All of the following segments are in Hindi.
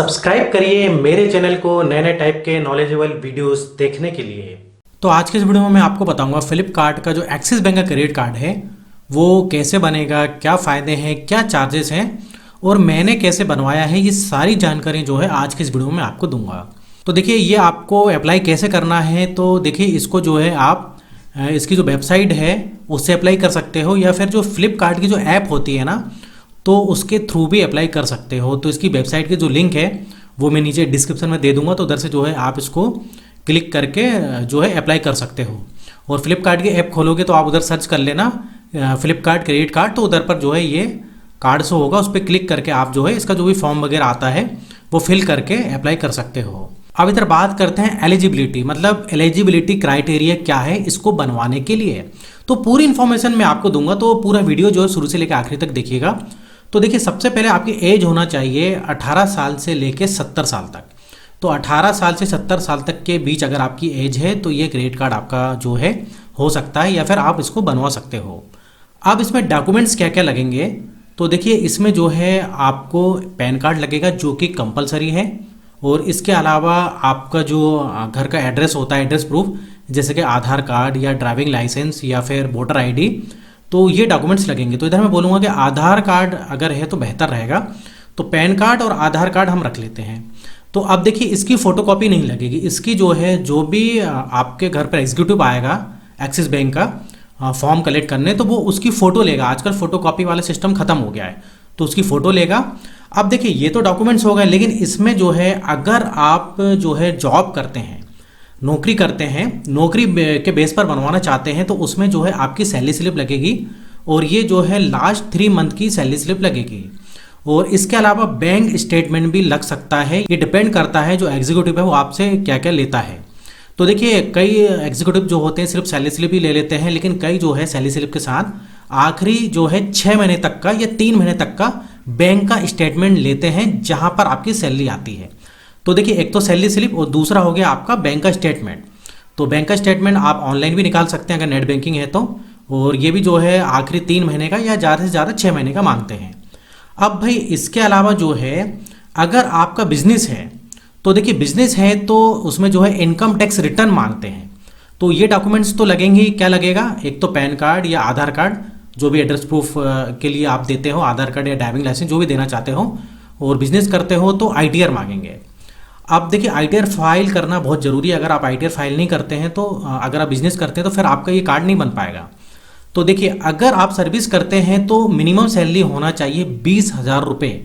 सब्सक्राइब करिए मेरे चैनल को नए नए टाइप के नॉलेजेबल वीडियोस देखने के लिए। तो आज के इस वीडियो में मैं आपको बताऊंगा फ्लिपकार्ट का जो एक्सिस बैंक का क्रेडिट कार्ड है वो कैसे बनेगा, क्या फ़ायदे हैं, क्या चार्जेस हैं और मैंने कैसे बनवाया है, ये सारी जानकारी जो है आज के इस वीडियो में आपको दूंगा। तो देखिए ये आपको अप्लाई कैसे करना है। तो देखिए इसको जो है आप इसकी जो वेबसाइट है उससे अप्लाई कर सकते हो या फिर जो फ्लिपकार्ट की जो ऐप होती है ना तो उसके थ्रू भी अप्लाई कर सकते हो। तो इसकी वेबसाइट की जो लिंक है वो मैं नीचे डिस्क्रिप्शन में दे दूंगा, तो उधर से जो है आप इसको क्लिक करके जो है अप्लाई कर सकते हो। और फ्लिपकार्ट की ऐप खोलोगे तो आप उधर सर्च कर लेना फ्लिपकार्ट क्रेडिट कार्ड, तो उधर पर जो है ये कार्ड शो होगा, उस पर क्लिक करके आप जो है इसका जो भी फॉर्म वगैरह आता है वो फिल करके अप्लाई कर सकते हो। अब इधर बात करते हैं एलिजिबिलिटी, मतलब एलिजिबिलिटी क्राइटेरिया क्या है इसको बनवाने के लिए। तो पूरी इन्फॉर्मेशन मैं आपको दूंगा, तो पूरा वीडियो जो है शुरू से लेकर आखिरी तक देखिएगा। तो देखिए सबसे पहले आपकी एज होना चाहिए 18 साल से लेकर 70 साल तक। तो 18 साल से 70 साल तक के बीच अगर आपकी एज है तो ये क्रेडिट कार्ड आपका जो है हो सकता है या फिर आप इसको बनवा सकते हो। अब इसमें डॉक्यूमेंट्स क्या क्या लगेंगे, तो देखिए इसमें जो है आपको पैन कार्ड लगेगा जो कि कंपलसरी है, और इसके अलावा आपका जो घर का एड्रेस होता है, एड्रेस प्रूफ, जैसे कि आधार कार्ड या ड्राइविंग लाइसेंस या फिर वोटर आईडी, तो ये डॉक्यूमेंट्स लगेंगे। तो इधर मैं बोलूँगा कि आधार कार्ड अगर है तो बेहतर रहेगा, तो पैन कार्ड और आधार कार्ड हम रख लेते हैं। तो अब देखिए इसकी फ़ोटोकॉपी नहीं लगेगी, इसकी जो है जो भी आपके घर पर एग्जीक्यूटिव आएगा एक्सिस बैंक का फॉर्म कलेक्ट करने, तो वो उसकी फ़ोटो लेगा। आजकल फ़ोटोकॉपी वाला सिस्टम ख़त्म हो गया है, तो उसकी फ़ोटो लेगा। अब देखिए ये तो डॉक्यूमेंट्स हो गए, लेकिन इसमें जो है अगर आप जो है जॉब करते हैं, नौकरी करते हैं, नौकरी के बेस पर बनवाना चाहते हैं, तो उसमें जो है आपकी सैलरी स्लिप लगेगी और ये जो है लास्ट 3 मंथ की सैलरी स्लिप लगेगी। और इसके अलावा बैंक स्टेटमेंट भी लग सकता है, ये डिपेंड करता है जो एग्जीक्यूटिव है वो आपसे क्या क्या लेता है। तो देखिए कई एग्जीक्यूटिव जो होते हैं सिर्फ सैलरी स्लिप ही ले लेते हैं, लेकिन कई जो है सैलरी स्लिप के साथ आखिरी जो है 6 महीने तक का या 3 महीने तक का बैंक का स्टेटमेंट लेते हैं जहां पर आपकी सैलरी आती है। तो देखिए एक तो सैलरी स्लिप और दूसरा हो गया आपका बैंक का स्टेटमेंट। तो बैंक का स्टेटमेंट आप ऑनलाइन भी निकाल सकते हैं अगर नेट बैंकिंग है तो, और ये भी जो है आखिरी 3 महीने का या ज़्यादा से ज़्यादा 6 महीने का मांगते हैं। अब भाई इसके अलावा जो है अगर आपका बिजनेस है, तो देखिए बिजनेस है तो उसमें जो है इनकम टैक्स रिटर्न मांगते हैं। तो ये डॉक्यूमेंट्स तो लगेंगे ही। क्या लगेगा, एक तो पैन कार्ड या आधार कार्ड, जो भी एड्रेस प्रूफ के लिए आप देते हो, आधार कार्ड या ड्राइविंग लाइसेंस जो भी देना चाहते हो, और बिजनेस करते हो तो आईटीआर मांगेंगे। अब देखिए आईटीआर फाइल करना बहुत ज़रूरी है। अगर आप आईटीआर फाइल नहीं करते हैं तो अगर आप बिजनेस करते हैं तो फिर आपका ये कार्ड नहीं बन पाएगा। तो देखिए अगर आप सर्विस करते हैं तो मिनिमम सैलरी होना चाहिए 20,000 रुपये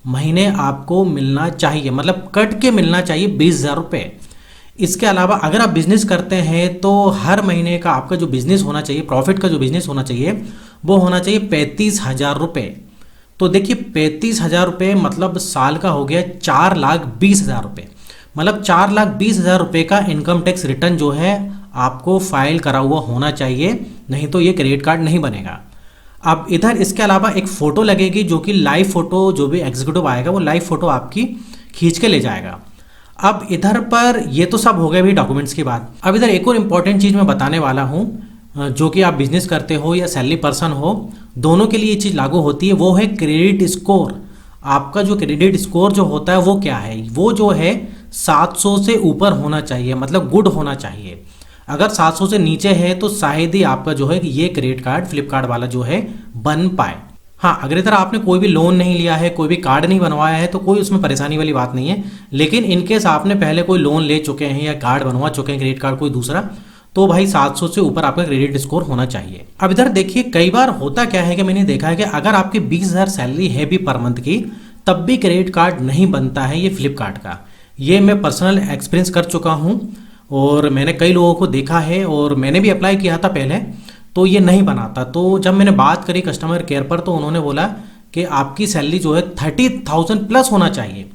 महीने आपको मिलना चाहिए, मतलब कट के मिलना चाहिए 20,000 रुपये। इसके अलावा अगर आप बिजनेस करते हैं तो हर महीने का आपका जो बिजनेस होना चाहिए, प्रॉफिट का जो बिजनेस होना चाहिए वो होना चाहिए 35,000 रुपये। तो देखिए 35,000 रुपये मतलब साल का हो गया 4,20,000 रुपये, मतलब 4,20,000 रुपये का इनकम टैक्स रिटर्न जो है आपको फाइल करा हुआ होना चाहिए, नहीं तो ये क्रेडिट कार्ड नहीं बनेगा। अब इधर इसके अलावा एक फ़ोटो लगेगी जो कि लाइव फ़ोटो, जो भी एग्जीक्यूटिव आएगा वो लाइव फ़ोटो आपकी खींच के ले जाएगा। अब इधर पर ये तो सब हो गए भी डॉक्यूमेंट्स की बात। अब इधर एक और इम्पॉर्टेंट चीज़ मैं बताने वाला हूँ, जो कि आप बिजनेस करते हो या सैलरी पर्सन हो, दोनों के लिए ये चीज़ लागू होती है, वो है क्रेडिट स्कोर। आपका जो क्रेडिट स्कोर जो होता है वो क्या है, वो जो है 700 से ऊपर होना चाहिए, मतलब गुड होना चाहिए। अगर 700 से नीचे है तो शायद ही आपका जो है ये क्रेडिट कार्ड फ्लिपकार्ट वाला जो है बन पाए। हाँ, अगर इधर आपने कोई भी लोन नहीं लिया है, कोई भी कार्ड नहीं बनवाया है तो कोई उसमें परेशानी वाली बात नहीं है। लेकिन इनकेस आपने पहले कोई लोन ले चुके हैं या कार्ड बनवा चुके हैं क्रेडिट कार्ड कोई दूसरा, तो भाई 700 से ऊपर आपका क्रेडिट स्कोर होना चाहिए। अब इधर देखिए कई बार होता क्या है कि मैंने देखा है कि अगर आपकी 20,000 सैलरी है भी पर मंथ की, तब भी क्रेडिट कार्ड नहीं बनता है ये फ्लिपकार्ट का। ये मैं पर्सनल एक्सपीरियंस कर चुका हूँ और मैंने कई लोगों को देखा है, और मैंने भी अप्लाई किया था पहले, तो ये नहीं बनाता। तो जब मैंने बात करी कस्टमर केयर पर तो उन्होंने बोला कि आपकी सैलरी जो है 30,000 प्लस होना चाहिए।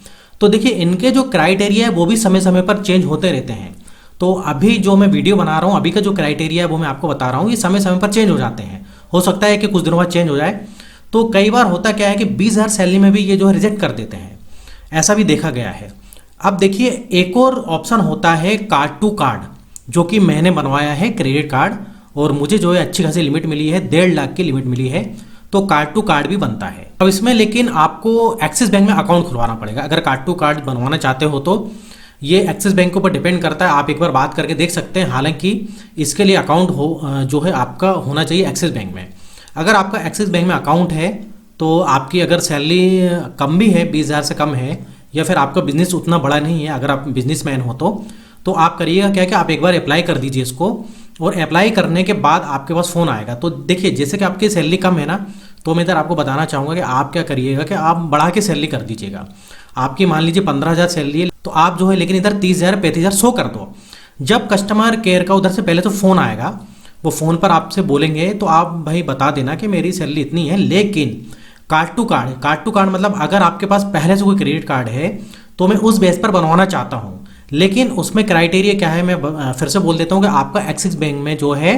तो देखिए इनके जो क्राइटेरिया है वो भी समय समय पर चेंज होते रहते हैं। तो अभी जो मैं वीडियो बना रहा हूँ, अभी का जो क्राइटेरिया है वो मैं आपको बता रहा हूँ, ये समय समय पर चेंज हो जाते हैं। हो सकता है कि कुछ दिनों बाद चेंज हो जाए। तो कई बार होता क्या है कि 20,000 सैलरी में भी ये जो है रिजेक्ट कर देते हैं, ऐसा भी देखा गया है। अब देखिए एक और ऑप्शन होता है कार्ड टू कार्ड, जो कि मैंने बनवाया है क्रेडिट कार्ड, और मुझे जो है अच्छी खासी लिमिट मिली है, 1.5 लाख की लिमिट मिली है। तो कार्ड टू कार्ड भी बनता है। अब इसमें लेकिन आपको एक्सिस बैंक में अकाउंट खुलवाना पड़ेगा अगर कार्ड टू कार्ड बनवाना चाहते हो तो। ये एक्सिस बैंक के ऊपर डिपेंड करता है, आप एक बार बात करके देख सकते हैं। हालांकि इसके लिए अकाउंट जो है आपका होना चाहिए एक्सिस बैंक में। अगर आपका एक्सिस बैंक में अकाउंट है तो आपकी अगर सैलरी कम भी है, 20,000 से कम है, या फिर आपका बिजनेस उतना बड़ा नहीं है, अगर आप बिजनेसमैन हो तो आप करिएगा क्या कि आप एक बार अप्लाई कर दीजिए इसको, और अप्लाई करने के बाद आपके पास फ़ोन आएगा। तो देखिए, जैसे कि आपकी सैलरी कम है ना, तो मैं इधर आपको बताना चाहूँगा कि आप क्या करिएगा कि आप बढ़ा के सैलरी कर दीजिएगा। आपकी मान लीजिए 15,000 सैलरी है, तो आप जो है लेकिन इधर 30,000 35,000 शो कर दो। जब कस्टमर केयर का उधर से पहले तो फ़ोन आएगा, वो फ़ोन पर आपसे बोलेंगे तो आप भाई बता देना कि मेरी सैलरी इतनी है, लेकिन कार्ड टू कार्ड मतलब अगर आपके पास पहले से कोई क्रेडिट कार्ड है तो मैं उस बेस पर बनवाना चाहता हूँ। लेकिन उसमें क्राइटेरिया क्या है, मैं फिर से बोल देता हूँ कि आपका एक्सिस बैंक में जो है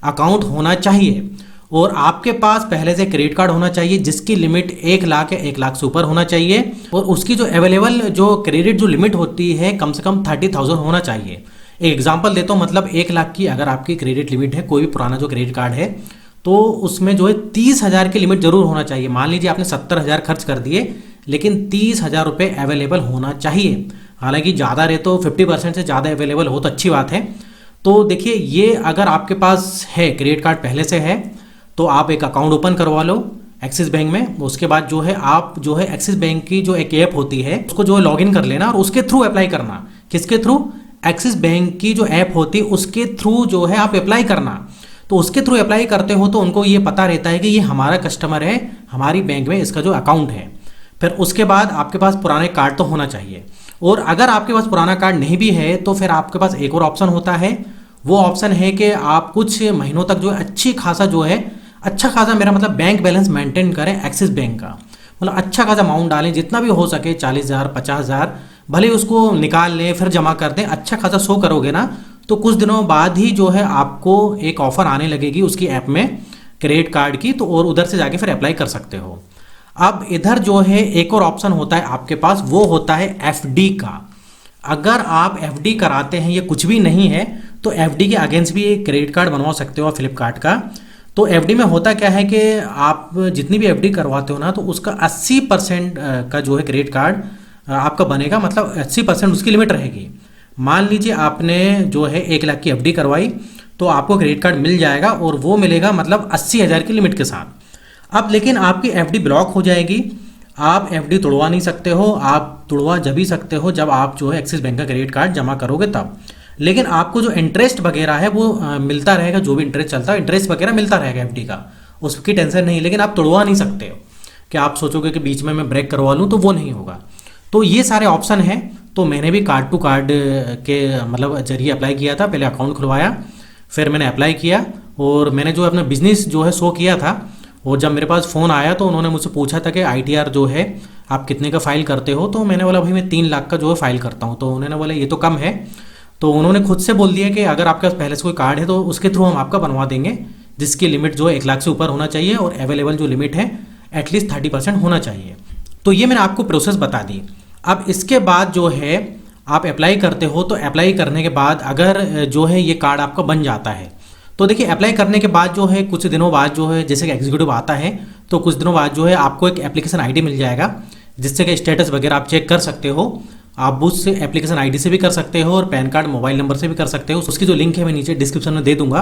अकाउंट होना चाहिए, और आपके पास पहले से क्रेडिट कार्ड होना चाहिए जिसकी लिमिट 1 लाख या 1 लाख से ऊपर होना चाहिए, और उसकी जो अवेलेबल जो क्रेडिट जो लिमिट होती है कम से कम 30,000 होना चाहिए। एक एग्जांपल देता हूँ, मतलब 1 लाख की अगर आपकी क्रेडिट लिमिट है, कोई भी पुराना जो क्रेडिट कार्ड है, तो उसमें जो है 30,000 की लिमिट जरूर होना चाहिए। मान लीजिए आपने 70,000 खर्च कर दिए, लेकिन 30,000 रुपये अवेलेबल होना चाहिए। हालांकि ज़्यादा रहे तो 50% से ज़्यादा अवेलेबल हो तो अच्छी बात है। तो देखिए, ये अगर आपके पास है क्रेडिट कार्ड पहले से है तो आप एक अकाउंट ओपन करवा लो एक्सिस बैंक में। उसके बाद जो है आप जो है एक्सिस बैंक की जो एक ऐप होती है उसको जो है लॉगिन कर लेना, और उसके थ्रू अप्लाई करना। किसके थ्रू? एक्सिस बैंक की जो ऐप होती है उसके थ्रू जो है आप अप्लाई करना। तो उसके थ्रू अप्लाई करते हो तो उनको ये पता रहता है कि ये हमारा कस्टमर है, हमारी बैंक में इसका जो अकाउंट है। फिर उसके बाद आपके पास पुराने कार्ड तो होना चाहिए, और अगर आपके पास पुराना कार्ड नहीं भी है तो फिर आपके पास एक और ऑप्शन होता है। वो ऑप्शन है कि आप कुछ महीनों तक जो है अच्छा खासा मेरा मतलब बैंक बैलेंस मेंटेन करें एक्सिस बैंक का। मतलब अच्छा खासा अमाउंट डालें, जितना भी हो सके, 40,000 50,000 भले ही उसको निकाल लें फिर जमा कर दें। अच्छा खासा शो करोगे ना तो कुछ दिनों बाद ही जो है आपको एक ऑफ़र आने लगेगी उसकी ऐप में क्रेडिट कार्ड की, तो और उधर से जाके फिर अप्लाई कर सकते हो। अब इधर जो है एक और ऑप्शन होता है आपके पास, वो होता है एफडी का। अगर आप एफडी कराते हैं, ये कुछ भी नहीं है, तो एफडी के अगेंस्ट भी एक क्रेडिट कार्ड बनवा सकते हो फ्लिपकार्ट का। तो एफडी में होता क्या है कि आप जितनी भी एफडी करवाते हो ना, तो उसका 80% का जो है क्रेडिट कार्ड आपका बनेगा, मतलब 80% उसकी लिमिट रहेगी। मान लीजिए आपने जो है 1 लाख की एफडी करवाई, तो आपको क्रेडिट कार्ड मिल जाएगा, और वो मिलेगा मतलब 80,000 की लिमिट के साथ। अब लेकिन आपकी एफडी ब्लॉक हो जाएगी, आप एफडी तोड़वा नहीं सकते हो। आप तोड़वा जब ही सकते हो जब आप जो है एक्सिस बैंक का क्रेडिट कार्ड जमा करोगे तब। लेकिन आपको जो इंटरेस्ट वगैरह है वो मिलता रहेगा, जो भी इंटरेस्ट चलता है इंटरेस्ट वगैरह मिलता रहेगा एफडी का, उसकी टेंशन नहीं। लेकिन आप तोड़वा नहीं सकते हो कि आप सोचोगे कि बीच में मैं ब्रेक करवा लूँ, तो वो नहीं होगा। तो ये सारे ऑप्शन हैं। तो मैंने भी कार्ड टू कार्ड के मतलब जरिए अप्लाई किया था। पहले अकाउंट खुलवाया, फिर मैंने अप्लाई किया, और मैंने जो अपना बिजनेस जो है शो किया था। और जब मेरे पास फ़ोन आया तो उन्होंने मुझसे पूछा था कि ITR जो है आप कितने का फ़ाइल करते हो। तो मैंने बोला भाई मैं 3 लाख का जो है फ़ाइल करता हूँ। तो उन्होंने बोला ये तो कम है। तो उन्होंने खुद से बोल दिया कि अगर आपके पास पहले से कोई कार्ड है तो उसके थ्रू हम आपका बनवा देंगे, जिसकी लिमिट जो है 1 लाख से ऊपर होना चाहिए, और अवेलेबल जो लिमिट है एटलीस्ट 30% होना चाहिए। तो ये मैंने आपको प्रोसेस बता दी। अब इसके बाद जो है आप अप्लाई करते हो, तो अप्लाई करने के बाद अगर जो है ये कार्ड आपका बन जाता है, तो देखिए अप्लाई करने के बाद जो है कुछ दिनों बाद जो है जैसे कि एग्जीक्यूटिव आता है, तो कुछ दिनों बाद जो है आपको एक एप्लीकेशन आईडी मिल जाएगा, जिससे कि स्टेटस वगैरह आप चेक कर सकते हो। आप उस एप्लीकेशन आईडी से भी कर सकते हो, और पैन कार्ड मोबाइल नंबर से भी कर सकते हो। उसकी जो लिंक है मैं नीचे डिस्क्रिप्शन में दे दूंगा,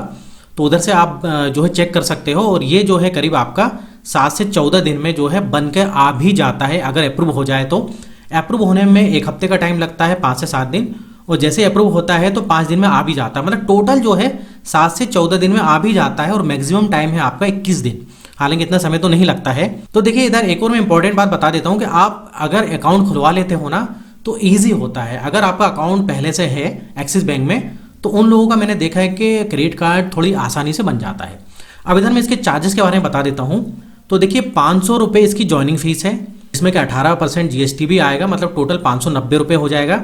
तो उधर से आप जो है चेक कर सकते हो। और ये जो है करीब आपका 7 से 14 दिन में जो है बन के आ भी जाता है, अगर अप्रूव हो जाए तो। अप्रूव होने में 1 हफ्ते का टाइम लगता है, 5 से 7 दिन, और जैसे अप्रूव होता है तो 5 दिन में आ भी जाता है। मतलब टोटल जो है 7 से 14 दिन में आ भी जाता है, और मैक्सिमम टाइम है आपका 21 दिन। हालांकि इतना समय तो नहीं लगता है। तो देखिए इधर एक और मैं इंपॉर्टेंट बात बता देता हूँ कि आप अगर अकाउंट खुलवा लेते हो ना, तो ईजी होता है। अगर आपका अकाउंट पहले से है एक्सिस बैंक में, तो उन लोगों का मैंने देखा है कि क्रेडिट कार्ड थोड़ी आसानी से बन जाता है। अब इधर मैं इसके चार्जेस के बारे में बता देता हूँ। तो देखिए 500 रुपये इसकी ज्वाइनिंग फीस है, इसमें कि 18% GST भी आएगा, मतलब टोटल 590 रुपये हो जाएगा।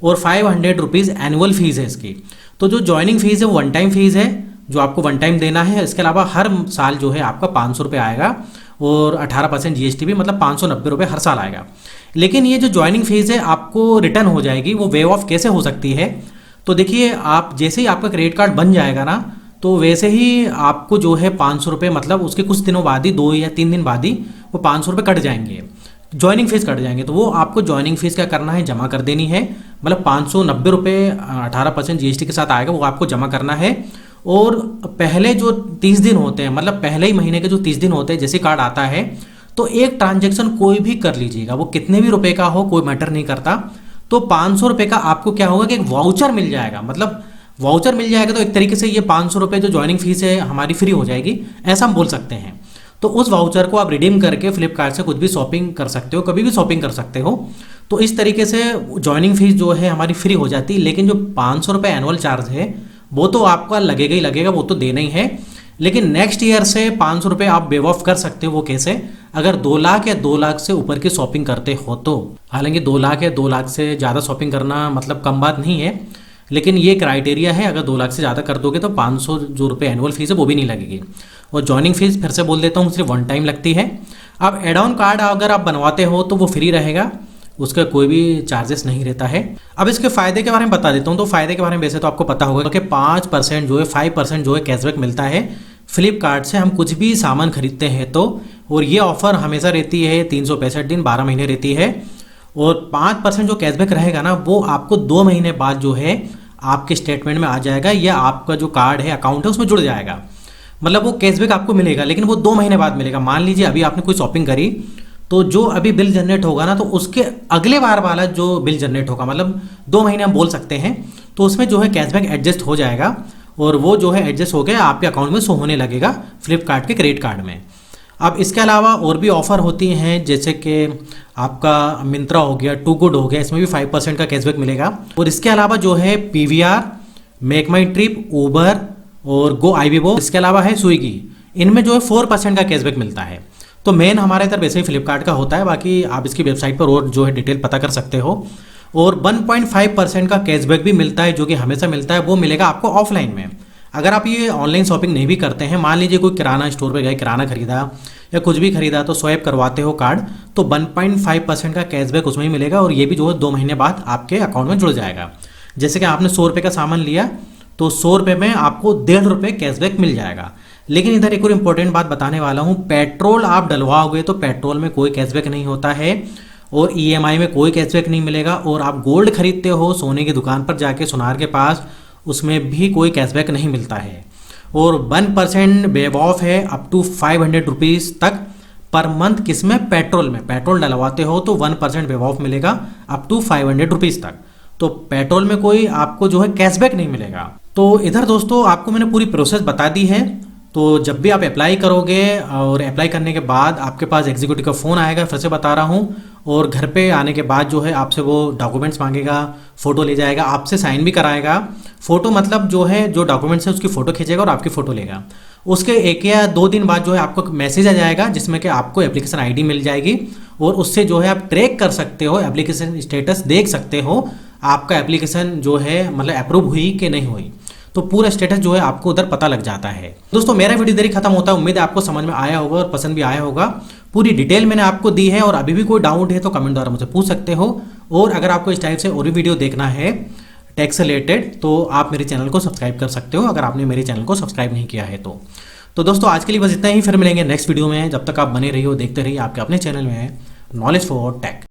और 500 रुपीज़ एनुअल फीस है इसकी। तो जो ज्वाइनिंग फीस है वो 1 टाइम फीस है, जो आपको 1 टाइम देना है। इसके अलावा हर साल जो है आपका 500 रुपये आएगा, और 18% GST भी, मतलब 590 रुपये हर साल आएगा। लेकिन ये जो ज्वाइनिंग फीस है आपको रिटर्न हो जाएगी। वो वेव ऑफ कैसे हो सकती है? तो देखिए आप जैसे ही आपका क्रेडिट कार्ड बन जाएगा ना, तो वैसे ही आपको जो है 500 रुपये, मतलब उसके कुछ दिनों बाद ही, 2 या 3 दिन बाद ही वो 500 रुपये कट जाएंगे, ज्वाइनिंग फीस कट जाएंगे। तो वो आपको ज्वाइनिंग फीस क्या करना है, जमा कर देनी है। मतलब 590 रुपये 18% जीएसटी के साथ आएगा, वो आपको जमा करना है। और पहले जो 30 दिन होते हैं, मतलब पहले ही महीने के जो 30 दिन होते हैं, जैसे कार्ड आता है तो एक ट्रांजेक्शन कोई भी कर लीजिएगा, वो कितने भी रुपए का हो, कोई मैटर नहीं करता। तो 500 रुपये का आपको क्या होगा कि एक वाउचर मिल जाएगा, मतलब वाउचर मिल जाएगा। तो एक तरीके से ये 500 रुपये जो ज्वाइनिंग फीस है हमारी फ्री हो जाएगी, ऐसा हम बोल सकते हैं। तो उस वाउचर को आप रिडीम करके फ्लिपकार्ट से कुछ भी शॉपिंग कर सकते हो, कभी भी शॉपिंग कर सकते हो। तो इस तरीके से ज्वाइनिंग फीस जो है हमारी फ्री हो जाती है। लेकिन जो 500 रुपये एनुअल चार्ज है वो तो आपका लगेगा ही लगेगा, वो तो देना ही है। लेकिन नेक्स्ट ईयर से 500 रुपये आप वेव ऑफ कर सकते हो। वो कैसे, अगर 2 लाख या 2 लाख से ऊपर की शॉपिंग करते हो तो। हालांकि 2 लाख या 2 लाख से ज़्यादा शॉपिंग करना मतलब कम बात नहीं है, लेकिन ये क्राइटेरिया है। अगर 2 लाख से ज़्यादा कर दोगे तो 500 जो रुपये एनुअल फीस है वो भी नहीं लगेगी। और ज्वाइनिंग फीस फिर से बोल देता हूँ, सिर्फ 1 टाइम लगती है। अब एड ऑन कार्ड अगर आप बनवाते हो तो वो फ्री रहेगा, उसका कोई भी चार्जेस नहीं रहता है। अब इसके फ़ायदे के बारे में बता देता हूँ। तो फ़ायदे के बारे में वैसे तो आपको पता होगा कि 5% जो है 5% जो है कैशबैक मिलता है फ्लिपकार्ट से, हम कुछ भी सामान खरीदते हैं तो। और ये ऑफ़र हमेशा रहती है 365 दिन, 12 महीने रहती है। और 5% जो कैशबैक रहेगा ना, वो आपको 2 महीने बाद जो है आपके स्टेटमेंट में आ जाएगा, या आपका जो कार्ड है, अकाउंट है, उसमें जुड़ जाएगा। मतलब वो कैशबैक आपको मिलेगा, लेकिन वो 2 महीने बाद मिलेगा। मान लीजिए अभी आपने कोई शॉपिंग करी, तो जो अभी बिल जनरेट होगा ना, तो उसके अगले बार वाला जो बिल जनरेट होगा, मतलब 2 महीने हम बोल सकते हैं, तो उसमें जो है कैशबैक एडजस्ट हो जाएगा। और वो जो है एडजस्ट हो गया आपके अकाउंट में शो होने लगेगा फ्लिपकार्ट के क्रेडिट कार्ड में। अब इसके अलावा और भी ऑफ़र होती हैं, जैसे कि आपका मिंत्रा हो गया, टू गुड हो गया, इसमें भी 5% का कैशबैक मिलेगा। और इसके अलावा जो है पीवीआर, मेक माई ट्रिप, ऊबर और गो आईबीबो, इसके अलावा है स्विगी, इनमें जो है 4% का कैशबैक मिलता है। तो मेन हमारे इधर वैसे ही फ्लिपकार्ट का होता है, बाकी आप इसकी वेबसाइट पर और जो है डिटेल पता कर सकते हो। और 1.5% का कैशबैक भी मिलता है, जो कि हमेशा मिलता है, वो मिलेगा आपको ऑफलाइन में। अगर आप ये ऑनलाइन शॉपिंग नहीं भी करते हैं, मान लीजिए कोई किराना स्टोर पे गए, किराना खरीदा या कुछ भी खरीदा, तो स्वैप करवाते हो कार्ड, तो 1.5% का कैशबैक उसमें ही मिलेगा। और ये भी जो है 2 महीने बाद आपके अकाउंट में जुड़ जाएगा। जैसे कि आपने 100 रुपये का सामान लिया, तो 100 रुपये में आपको 1.5 रुपये कैशबैक मिल जाएगा। लेकिन इधर एक और इम्पोर्टेंट बात बताने वाला हूँ, पेट्रोल आप डलवाओगे तो पेट्रोल में कोई कैशबैक नहीं होता है, और ईएमआई में कोई कैशबैक नहीं मिलेगा। और आप गोल्ड खरीदते हो सोने की दुकान पर जाके, सुनार के पास, उसमें भी कोई कैशबैक नहीं मिलता है। और 1% वेव ऑफ है अप टू 500 रुपीज़ तक पर मंथ। किसमें, पेट्रोल में। पेट्रोल डलवाते हो तो 1% वेव ऑफ मिलेगा अप टू 500 रुपीज़ तक। तो पेट्रोल में कोई आपको जो है कैशबैक नहीं मिलेगा। तो इधर दोस्तों आपको मैंने पूरी प्रोसेस बता दी है। तो जब भी आप अप्लाई करोगे, और अप्लाई करने के बाद आपके पास एग्जीक्यूटिव का फ़ोन आएगा, फिर से बता रहा हूँ, और घर पे आने के बाद जो है आपसे वो डॉक्यूमेंट्स मांगेगा, फ़ोटो ले जाएगा, आपसे साइन भी कराएगा। फ़ोटो मतलब जो है, जो डॉक्यूमेंट्स है उसकी फ़ोटो खींचेगा और आपकी फ़ोटो लेगा। उसके 1 या 2 दिन बाद जो है आपको मैसेज आ जाएगा, जिसमें कि आपको एप्लीकेशन आईडी मिल जाएगी, और उससे जो है आप ट्रैक कर सकते हो, एप्लीकेशन स्टेटस देख सकते हो, आपका एप्लीकेशन जो है मतलब अप्रूव हुई कि नहीं हुई। तो पूरा स्टेटस जो है आपको उधर पता लग जाता है। दोस्तों मेरा वीडियो इधर ही खत्म होता है। उम्मीद है आपको समझ में आया होगा और पसंद भी आया होगा। पूरी डिटेल मैंने आपको दी है, और अभी भी कोई डाउट है तो कमेंट द्वारा मुझे पूछ सकते हो। और अगर आपको इस टाइप से और भी वीडियो देखना है टैक्स रिलेटेड, तो आप मेरे चैनल को सब्सक्राइब कर सकते हो, अगर आपने मेरे चैनल को सब्सक्राइब नहीं किया है तो दोस्तों आज के लिए बस इतना ही। फिर मिलेंगे नेक्स्ट वीडियो में। जब तक आप बने रहिए, देखते रहिए आपके अपने चैनल में नॉलेज फॉर टेक।